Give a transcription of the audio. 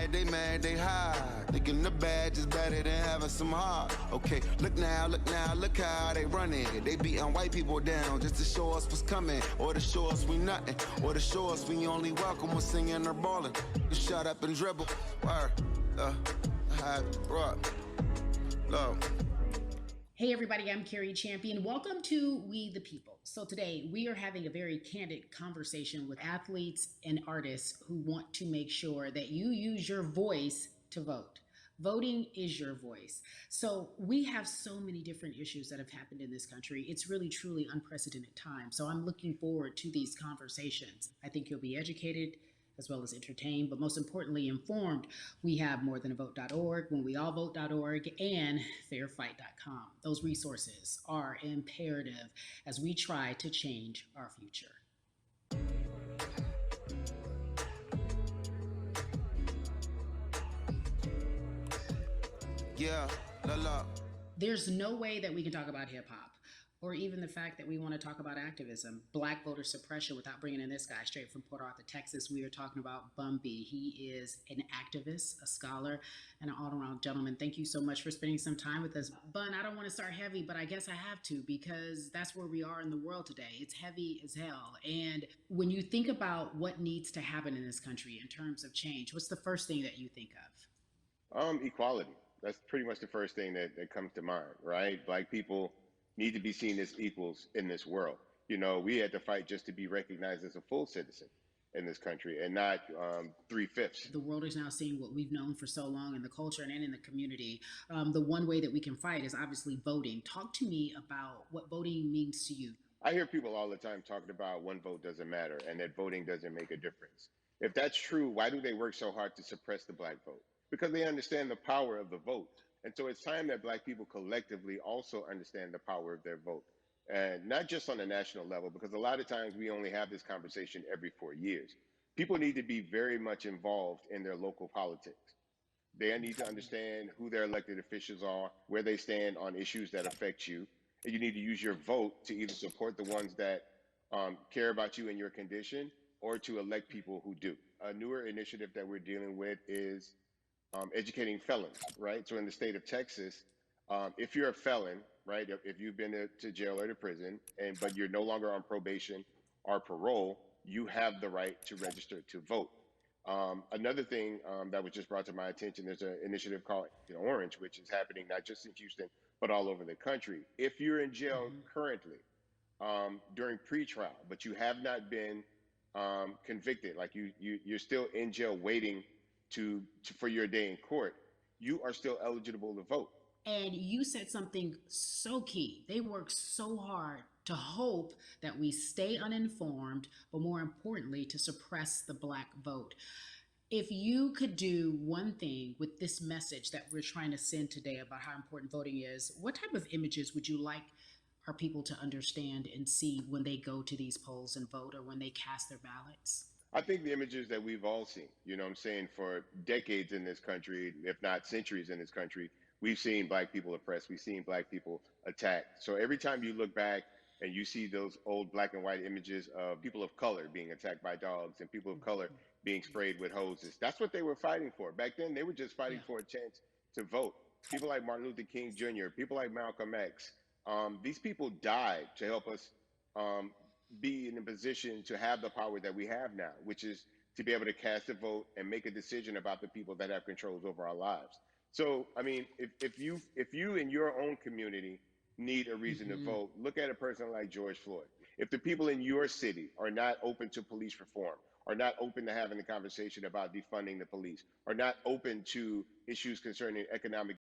mad, they hide. Thinking the badge is better than having some heart. Okay, look now, look how they running. They beating white people down just to show us what's coming, or to show us we nothing, or to show us we only welcome when singing or balling. Just shut up and dribble. Word, love. Hey everybody, I'm Carrie Champion. Welcome to We the People. So today we are having a very candid conversation with athletes and artists who want to make sure that you use your voice to vote. Voting is your voice. So we have so many different issues that have happened in this country. It's really, truly unprecedented time. So I'm looking forward to these conversations. I think you'll be educated as well as entertained, but most importantly, informed. We have morethanavote.org, whenweallvote.org, and fairfight.com. Those resources are imperative as we try to change our future. Yeah, la. There's no way that we can talk about hip hop or even the fact that we want to talk about activism, Black voter suppression, without bringing in this guy straight from Port Arthur, Texas. We are talking about Bumby. He is an activist, a scholar, and an all-around gentleman. Thank you so much for spending some time with us. Bun, I don't want to start heavy, but I guess I have to, because that's where we are in the world today. It's heavy as hell. And when you think about what needs to happen in this country in terms of change, what's the first thing that you think of? Equality. That's pretty much the first thing that comes to mind, right? Black people need to be seen as equals in this world. You know, we had to fight just to be recognized as a full citizen in this country and not 3/5. The world is now seeing what we've known for so long in the culture and in the community. The one way that we can fight is obviously voting. Talk to me about what voting means to you. I hear people all the time talking about one vote doesn't matter and that voting doesn't make a difference. If that's true, why do they work so hard to suppress the Black vote? Because they understand the power of the vote. And so it's time that Black people collectively also understand the power of their vote. And not just on a national level, because a lot of times we only have this conversation every 4 years. People need to be very much involved in their local politics. They need to understand who their elected officials are, where they stand on issues that affect you. And you need to use your vote to either support the ones that care about you and your condition, or to elect people who do. A newer initiative that we're dealing with is educating felons, right? So in the state of Texas, if you're a felon, right, if you've been to jail or to prison, but you're no longer on probation or parole, you have the right to register to vote. Another thing that was just brought to my attention, there's an initiative called Orange, which is happening not just in Houston, but all over the country. If you're in jail currently during pretrial, but you have not been convicted, like you're still in jail waiting for your day in court, you are still eligible to vote. And you said something so key. They work so hard to hope that we stay uninformed, but more importantly, to suppress the Black vote. If you could do one thing with this message that we're trying to send today about how important voting is, what type of images would you like our people to understand and see when they go to these polls and vote, or when they cast their ballots? I think the images that we've all seen, you know what I'm saying, for decades in this country, if not centuries in this country, we've seen Black people oppressed, we've seen Black people attacked. So every time you look back and you see those old black and white images of people of color being attacked by dogs and people of color being sprayed with hoses, that's what they were fighting for. Back then, they were just fighting for a chance to vote. People like Martin Luther King Jr., people like Malcolm X, these people died to help us be in a position to have the power that we have now, which is to be able to cast a vote and make a decision about the people that have controls over our lives. So, I mean, if you in your own community need a reason to vote, look at a person like George Floyd. If the people in your city are not open to police reform, are not open to having a conversation about defunding the police, are not open to issues concerning economic